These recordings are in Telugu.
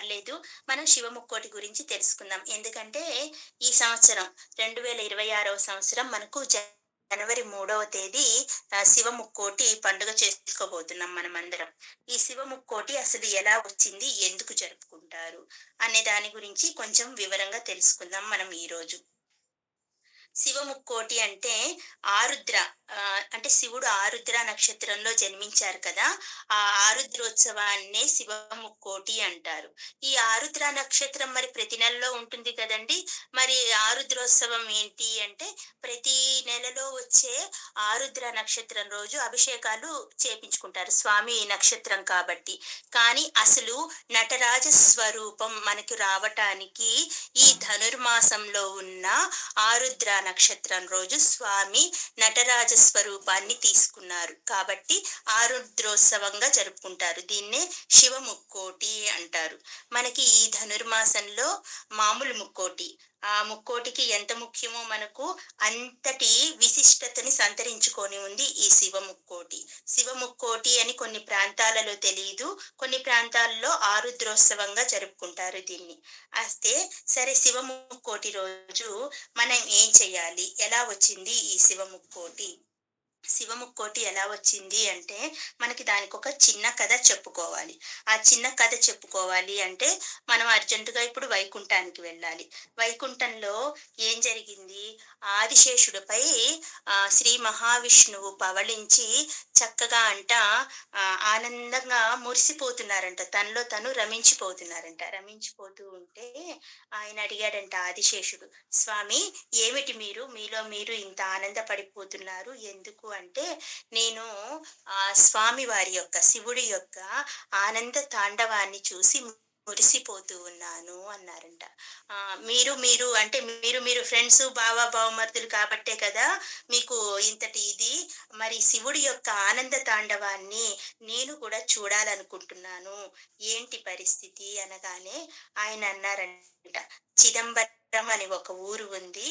పర్లేదు. మనం శివ ముక్కోటి గురించి తెలుసుకుందాం. ఎందుకంటే ఈ సంవత్సరం 2026వ సంవత్సరం మనకు జనవరి 3వ తేదీ శివ ముక్కోటి పండుగ చేసుకోబోతున్నాం మనమందరం. ఈ శివ ముక్కోటి అసలు ఎలా వచ్చింది? ఎందుకు జరుపుకుంటారు? అనే దాని గురించి కొంచెం వివరంగా తెలుసుకుందాం మనం ఈరోజు. శివముక్కోటి అంటే ఆరుద్ర అంటే శివుడు ఆరుద్ర నక్షత్రంలో జన్మించారు కదా! ఆ ఆరుద్రోత్సవాన్నే శివముక్కోటి అంటారు. ఈ ఆరుద్ర నక్షత్రం మరి ప్రతి నెలలో ఉంటుంది కదండీ! మరి ఆరుద్రోత్సవం ఏంటి అంటే ప్రతి నెలలో వచ్చే ఆరుద్ర నక్షత్రం రోజు అభిషేకాలు చేపించుకుంటారు. స్వామి నక్షత్రం కాబట్టి. కానీ అసలు నటరాజ స్వరూపం మనకి రావటానికి ఈ ధనుర్మాసంలో ఉన్న ఆరుద్ర నక్షత్రం రోజు స్వామి నటరాజ స్వరూపాన్ని తీసుకున్నారు కాబట్టి ఆరుద్రోత్సవంగా జరుపుకుంటారు. దీన్నే శివ ముక్కోటి అంటారు. మనకి ఈ ధనుర్మాసంలో మామూలు ముక్కోటి, ఆ ముక్కోటికి ఎంత ముఖ్యమో మనకు అంతటి విశిష్టతని సంతరించుకొని ఉంది ఈ శివ ముక్కోటి. శివ ముక్కోటి అని కొన్ని ప్రాంతాలలో తెలియదు, కొన్ని ప్రాంతాల్లో ఆరుద్రోత్సవంగా జరుపుకుంటారు దీన్ని. అయితే సరే, శివ ముక్కోటి రోజు మనం ఏం చేయాలి? ఎలా వచ్చింది ఈ శివ ముక్కోటి? శివ ముక్కోటి ఎలా వచ్చింది అంటే, మనకి దానికొక చిన్న కథ చెప్పుకోవాలి. ఆ చిన్న కథ చెప్పుకోవాలి అంటే, మనం అర్జెంటుగా ఇప్పుడు వైకుంఠానికి వెళ్ళాలి. వైకుంఠంలో ఏం జరిగింది? ఆదిశేషుడిపై శ్రీ మహావిష్ణువు పవళించి చక్కగా ఆనందంగా మురిసిపోతున్నారంట. తనలో తను రమించిపోతున్నారంట. రమించిపోతూ ఉంటే ఆయన అడిగాడంట ఆదిశేషుడు, "స్వామి, ఏమిటి మీరు మీలో మీరు ఇంత ఆనందపడిపోతున్నారు? ఎందుకు?" అంటే, "నేను స్వామి వారి యొక్క శివుడి యొక్క ఆనంద తాండవాన్ని చూసి మురిసిపోతూ ఉన్నాను" అన్నారంట. మీరు అంటే మీరు ఫ్రెండ్స్, బావ బావమరుదులు కాబట్టే కదా మీకు ఇంతటి ఇది. మరి శివుడి యొక్క ఆనంద తాండవాన్ని నేను కూడా చూడాలనుకుంటున్నాను. ఏంటి పరిస్థితి అనగానే ఆయన అన్నారంట, "చిదంబరం అని ఒక ఊరు ఉంది.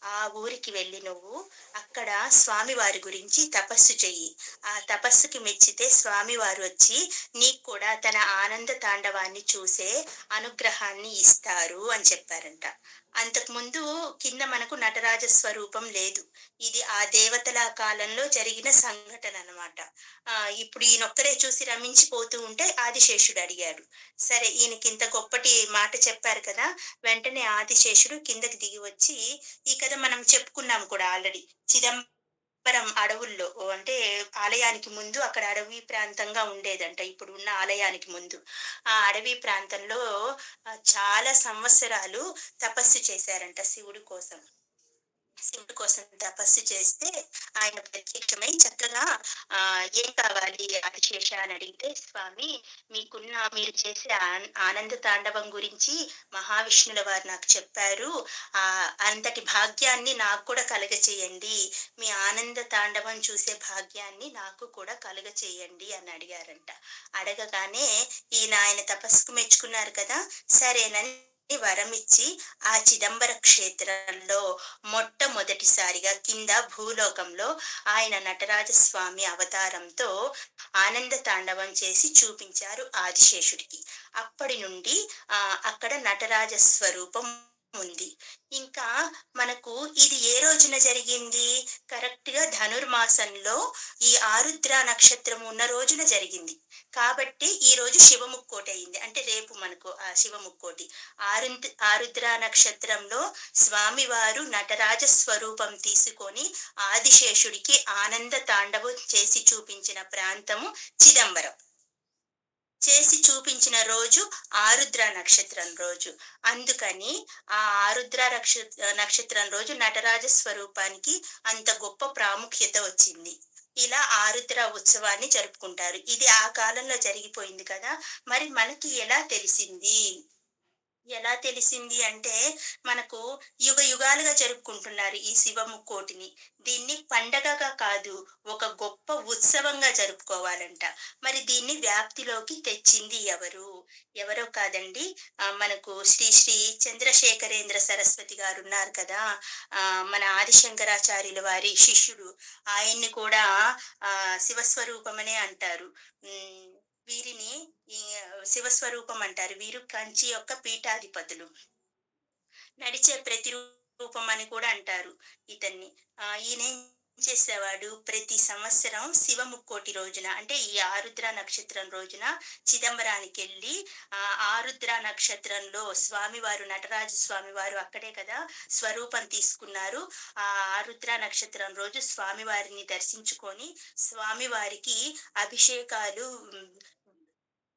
ఆ ఊరికి వెళ్ళి నువ్వు అక్కడ స్వామివారి గురించి తపస్సు చెయ్యి. ఆ తపస్సుకి మెచ్చితే స్వామివారు వచ్చి నీకు కూడా తన ఆనంద తాండవాన్ని చూసే అనుగ్రహాన్ని ఇస్తారు" అని చెప్పారంట. అంతకుముందు కింద మనకు నటరాజ స్వరూపం లేదు. ఇది ఆ దేవతల కాలంలో జరిగిన సంఘటన అన్నమాట. ఇప్పుడు ఈయనొక్కరే చూసి రమించిపోతూ ఉంటే ఆదిశేషుడు అడిగాడు. సరే, ఈయనకింత గొప్పటి మాట చెప్పారు కదా! వెంటనే ఆదిశేషుడు కిందకి దిగి వచ్చి, ఈ కథ మనం చెప్పుకున్నాం కూడా ఆల్రెడీ. చిదంబరం అడవుల్లో అంటే ఆలయానికి ముందు అక్కడ అడవి ప్రాంతంగా ఉండేదంట. ఇప్పుడు ఉన్న ఆలయానికి ముందు. ఆ అడవి ప్రాంతంలో చాలా సంవత్సరాలు తపస్సు చేశారంట శివుడి కోసం. శివుడి కోసం తపస్సు చేస్తే ఆయన ప్రత్యక్షమై చక్కగా "ఏం కావాలి ఆదిశేష" అని అడిగితే, "స్వామి, మీరు చేసే ఆనంద తాండవం గురించి మహావిష్ణుల వారు నాకు చెప్పారు. అంతటి భాగ్యాన్ని నాకు కూడా కలగచేయండి. మీ ఆనంద తాండవం చూసే భాగ్యాన్ని నాకు కూడా కలుగచేయండి" అని అడిగారంట. అడగగానే ఆయన తపస్సుకు మెచ్చుకున్నారు కదా! సరేనని వరమిచ్చి ఆ చిదంబర క్షేత్రంలో మొట్టమొదటిసారిగా కింద భూలోకంలో ఆయన నటరాజస్వామి అవతారంతో ఆనంద తాండవం చేసి చూపించారు ఆదిశేషుడికి. అప్పటి నుండి అక్కడ నటరాజ స్వరూపం ఉంది. ఇంకా మనకు ఇది ఏ రోజున జరిగింది? కరెక్ట్‌గా ధనుర్మాసంలో ఈ ఆరుద్ర నక్షత్రం ఉన్న రోజున జరిగింది. కాబట్టి ఈ రోజు శివముక్కోటి అయింది. అంటే రేపు మనకు ఆ శివముక్కోటి. ఆరుద్ర నక్షత్రంలో స్వామివారు నటరాజ స్వరూపం తీసుకొని ఆదిశేషుడికి ఆనంద తాండవం చేసి చూపించిన ప్రాంతము చిదంబరం. చేసి చూపించిన రోజు ఆరుద్ర నక్షత్రం రోజు. అందుకని ఆ ఆరుద్ర నక్షత్రం రోజు నటరాజ స్వరూపానికి అంత గొప్ప ప్రాముఖ్యత వచ్చింది. ఇలా ఆరుద్ర ఉత్సవాన్ని జరుపుకుంటారు. ఇది ఆ కాలంలో జరిగిపోయింది కదా! మరి మనకి ఎలా తెలిసింది అంటే, మనకు యుగాలుగా జరుపుకుంటున్నారు ఈ శివ ముక్కోటిని. దీన్ని పండగగా కాదు, ఒక గొప్ప ఉత్సవంగా జరుపుకోవాలంట. మరి దీన్ని వ్యాప్తిలోకి తెచ్చింది ఎవరు? ఎవరో కాదండి, మనకు శ్రీ శ్రీ చంద్రశేఖరేంద్ర సరస్వతి గారున్నారు కదా! మన ఆదిశంకరాచార్యుల వారి శిష్యుడు. ఆయన్ని కూడా శివస్వరూపమనే అంటారు. వీరిని ఈ శివస్వరూపం అంటారు. వీరు కంచి యొక్క పీఠాధిపతులు. నడిచే ప్రతిరూపం అని కూడా అంటారు ఇతన్ని. ఈయనేం చేసేవాడు, ప్రతి సంవత్సరం శివముక్కోటి రోజున అంటే ఈ ఆరుద్ర నక్షత్రం రోజున చిదంబరానికెళ్ళి ఆరుద్ర నక్షత్రంలో స్వామివారు నటరాజ స్వామివారు అక్కడే కదా స్వరూపం తీసుకున్నారు. ఆ ఆరుద్ర నక్షత్రం రోజు స్వామివారిని దర్శించుకొని స్వామివారికి అభిషేకాలు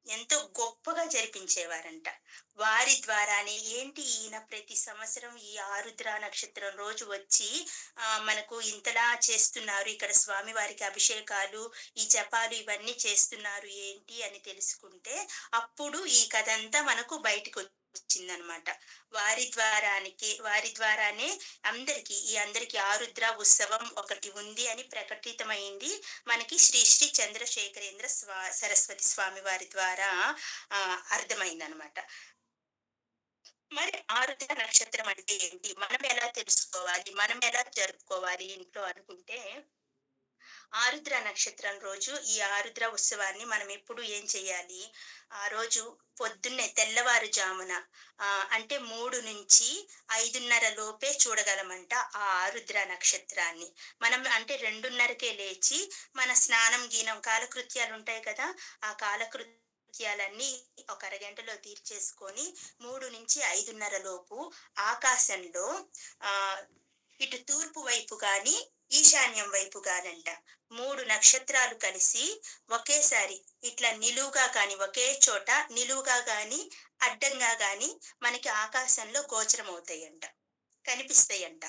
ఎంతో గొప్పగా జరిపించేవారంట. వారి ద్వారానే ఏంటి ఈయన ప్రతి సంవత్సరం ఈ ఆరుద్ర నక్షత్రం రోజు వచ్చి మనకు ఇంతలా చేస్తున్నారు. ఇక్కడ స్వామివారికి అభిషేకాలు, ఈ జపాలు ఇవన్నీ చేస్తున్నారు ఏంటి అని తెలుసుకుంటే, అప్పుడు ఈ కథంతా మనకు బయటికొచ్చిందనమాట. వారి ద్వారానే అందరికి ఆరుద్ర ఉత్సవం ఒకటి ఉంది అని ప్రకటితమైంది. మనకి శ్రీ శ్రీ చంద్రశేఖరేంద్ర సరస్వతి స్వామి వారి ద్వారా అర్థమైందనమాట. మరి ఆరుద్ర నక్షత్రం అంటే ఏంటి? మనం ఎలా తెలుసుకోవాలి? మనం ఎలా జరుపుకోవాలి ఇంట్లో అనుకుంటే, ఆరుద్ర నక్షత్రం రోజు ఈ ఆరుద్ర ఉత్సవాన్ని మనం ఎప్పుడు ఏం చేయాలి? ఆ రోజు పొద్దున్నే తెల్లవారుజామున అంటే 3-5:30 లోపే చూడగలమంట ఆ ఆరుద్ర నక్షత్రాన్ని. మనం అంటే 2:30కే లేచి మన స్నానం, గీనం కాలకృత్యాలుంటాయి కదా! ఆ కాలకృత్యాలన్నీ ఒక అరగంటలో తీర్చేసుకొని 3-5:30 లోపు ఆకాశంలో ఆహ్, ఇటు తూర్పు వైపు గాని, ఈశాన్యం వైపు గానంట 3 నక్షత్రాలు కలిసి ఒకేసారి ఇట్లా నిలువుగా కానీ ఒకే చోట నిలువుగా గాని, అడ్డంగా గాని మనకి ఆకాశంలో గోచరమవుతాయంట. కనిపిస్తాయంట.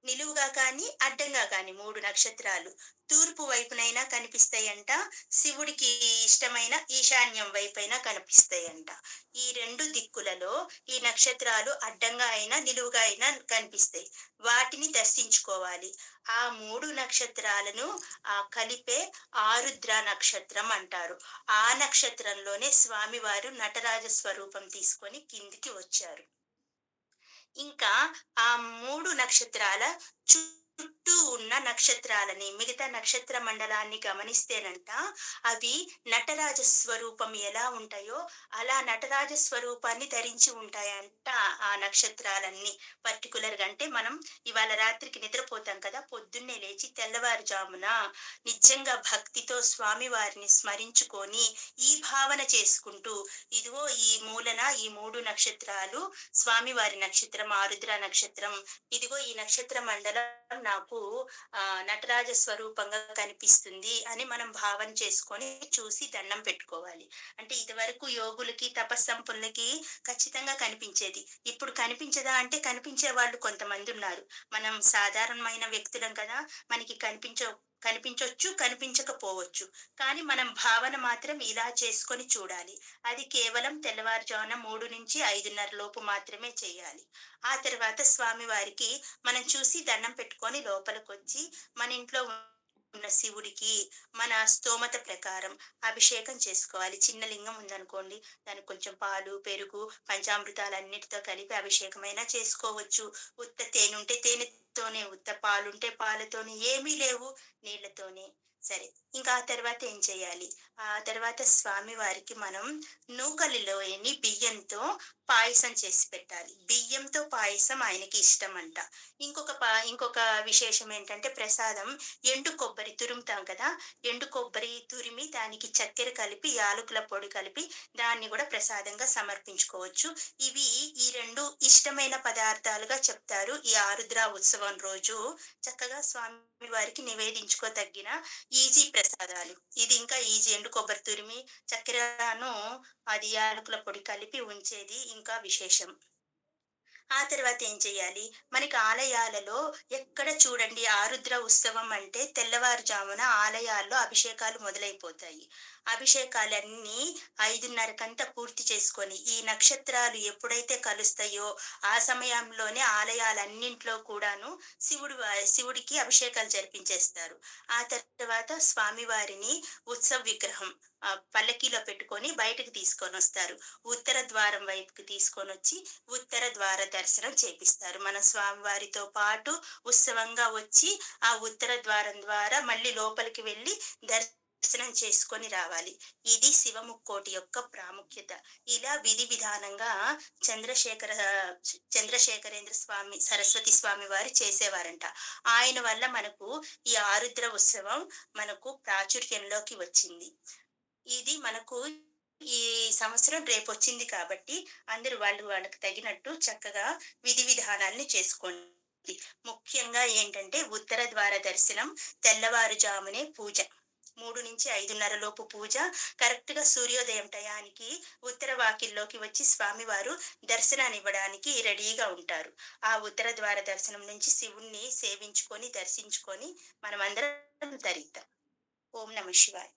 నిలువుగా కానీ, అడ్డంగా కానీ 3 నక్షత్రాలు. తూర్పు వైపునైనా కనిపిస్తాయంట. శివుడికి ఇష్టమైన ఈశాన్యం వైపైనా కనిపిస్తాయంట. ఈ 2 దిక్కులలో ఈ నక్షత్రాలు అడ్డంగా అయినా, నిలువుగా అయినా కనిపిస్తాయి. వాటిని దర్శించుకోవాలి. ఆ 3 నక్షత్రాలను కలిపే ఆరుద్ర నక్షత్రం అంటారు. ఆ నక్షత్రంలోనే స్వామివారు నటరాజ స్వరూపం తీసుకొని కిందికి వచ్చారు. ఇంకా ఆ 3 నక్షత్రాల చుట్టూ ఉన్న నక్షత్రాలని, మిగతా నక్షత్ర మండలాన్ని గమనిస్తేనంట, అవి నటరాజ స్వరూపం ఎలా ఉంటాయో, అలా నటరాజ స్వరూపాన్ని ధరించి ఉంటాయంట ఆ నక్షత్రాలన్నీ. పర్టిక్యులర్‌గా అంటే మనం ఇవాళ రాత్రికి నిద్రపోతాం కదా! పొద్దున్నే లేచి తెల్లవారుజామున నిజంగా భక్తితో స్వామివారిని స్మరించుకొని, ఈ భావన చేసుకుంటూ, ఇదిగో ఈ మూలన ఈ 3 నక్షత్రాలు స్వామివారి నక్షత్రం, ఆరుద్ర నక్షత్రం. ఇదిగో ఈ నక్షత్ర మండలం నాకు నటరాజ స్వరూపంగా కనిపిస్తుంది అని మనం భావన చేసుకొని చూసి దండం పెట్టుకోవాలి. అంటే ఇదివరకు యోగులకి, తపస్సంపన్నులకి ఖచ్చితంగా కనిపించేది. ఇప్పుడు కనిపించదా అంటే కనిపించే వాళ్ళు కొంతమందున్నారు. మనం సాధారణమైన వ్యక్తులం కదా! మనకి కనిపించొచ్చు, కనిపించకపోవచ్చు. కానీ మనం భావన మాత్రం ఇలా చేసుకొని చూడాలి. అది కేవలం తెల్లవారుజామున 3-5:30 లోపు మాత్రమే చేయాలి. ఆ తర్వాత స్వామివారికి మనం చూసి దండం పెట్టుకొని లోపలికొచ్చి, మన ఇంట్లో ఉన్న శివుడికి మన స్తోమత ప్రకారం అభిషేకం చేసుకోవాలి. చిన్న లింగం ఉందనుకోండి, దానికి కొంచెం పాలు, పెరుగు, పంచామృతాలన్నిటితో కలిపి అభిషేకమైనా చేసుకోవచ్చు. ఉత్త తేనుంటే తేనెతోనే, ఉత్త పాలుంటే పాలతోనే, ఏమీ లేవు నీళ్ళతోనే. సరే. ఇంకా ఆ తర్వాత ఏం చేయాలి? ఆ తర్వాత స్వామివారికి మనం నూకలిలోని బియ్యంతో పాయసం చేసి పెట్టాలి. బియ్యంతో పాయసం ఆయనకి ఇష్టమంట. ఇంకొక విశేషం ఏంటంటే ప్రసాదం ఎండు కొబ్బరి తురుముతాం కదా! ఎండు కొబ్బరి తురిమి దానికి చక్కెర కలిపి, యాలకుల పొడి కలిపి దాన్ని గూడా ప్రసాదంగా సమర్పించుకోవచ్చు. ఇవి ఈ 2 ఇష్టమైన పదార్థాలుగా చెప్తారు. ఈ ఆరుద్ర ఉత్సవం రోజు చక్కగా స్వామివారికి నివేదించుకోదగిన ఈజీ ప్రసాదాలు. ఇది ఇంకా ఈజీ ఎండు కొబ్బరి తురిమి, చక్కెరను అది యాలకుల పొడి కలిపి ఉంచేది ఇంకా విశేషం. ఆ తర్వాత ఏం చేయాలి? మనకి ఆలయాలలో ఎక్కడ చూడండి ఆరుద్ర ఉత్సవం అంటే తెల్లవారుజామున ఆలయాల్లో అభిషేకాలు మొదలైపోతాయి. అభిషేకాలన్నీ 5:30కంతా పూర్తి చేసుకొని, ఈ నక్షత్రాలు ఎప్పుడైతే కలుస్తాయో, ఆ సమయంలోనే ఆలయాలన్నింట్లో కూడాను శివుడికి అభిషేకాలు జరిపించేస్తారు. ఆ తర్వాత స్వామివారిని ఉత్సవ విగ్రహం పల్లకీలో పెట్టుకొని బయటకి తీసుకొనొస్తారు. ఉత్తర ద్వారం వైపుకి తీసుకొనొచ్చి ఉత్తర ద్వార దర్శనం చేపిస్తారు. మన స్వామివారితో పాటు ఉత్సవంగా వచ్చి ఆ ఉత్తర ద్వారం ద్వారా మళ్ళీ లోపలికి వెళ్ళి దర్శనం చేసుకొని రావాలి. ఇది శివముక్కోటి యొక్క ప్రాముఖ్యత. ఇలా విధి విధానంగా చంద్రశేఖర చంద్రశేఖరేంద్ర స్వామి, సరస్వతి స్వామి వారు చేసేవారంట. ఆయన వల్ల మనకు ఈ ఆరుద్ర ఉత్సవం మనకు ప్రాచుర్యంలోకి వచ్చింది. ఇది మనకు ఈ సంవత్సరం రేపొచ్చింది కాబట్టి అందరూ వాళ్ళకి తగినట్టు చక్కగా విధి విధానాల్ని చేసుకోండి. ముఖ్యంగా ఏంటంటే ఉత్తర ద్వార దర్శనం, తెల్లవారుజామునే పూజ. 3-5:30 లోపు పూజ. కరెక్ట్‌గా సూర్యోదయం టయానికి ఉత్తర వాకిల్లోకి వచ్చి స్వామివారు దర్శనాన్నివ్వడానికి రెడీగా ఉంటారు. ఆ ఉత్తర ద్వార దర్శనం నుంచి శివుడిని సేవించుకొని, దర్శించుకొని మనమందరం తరిద్దాం. ఓం నమః శివాయ.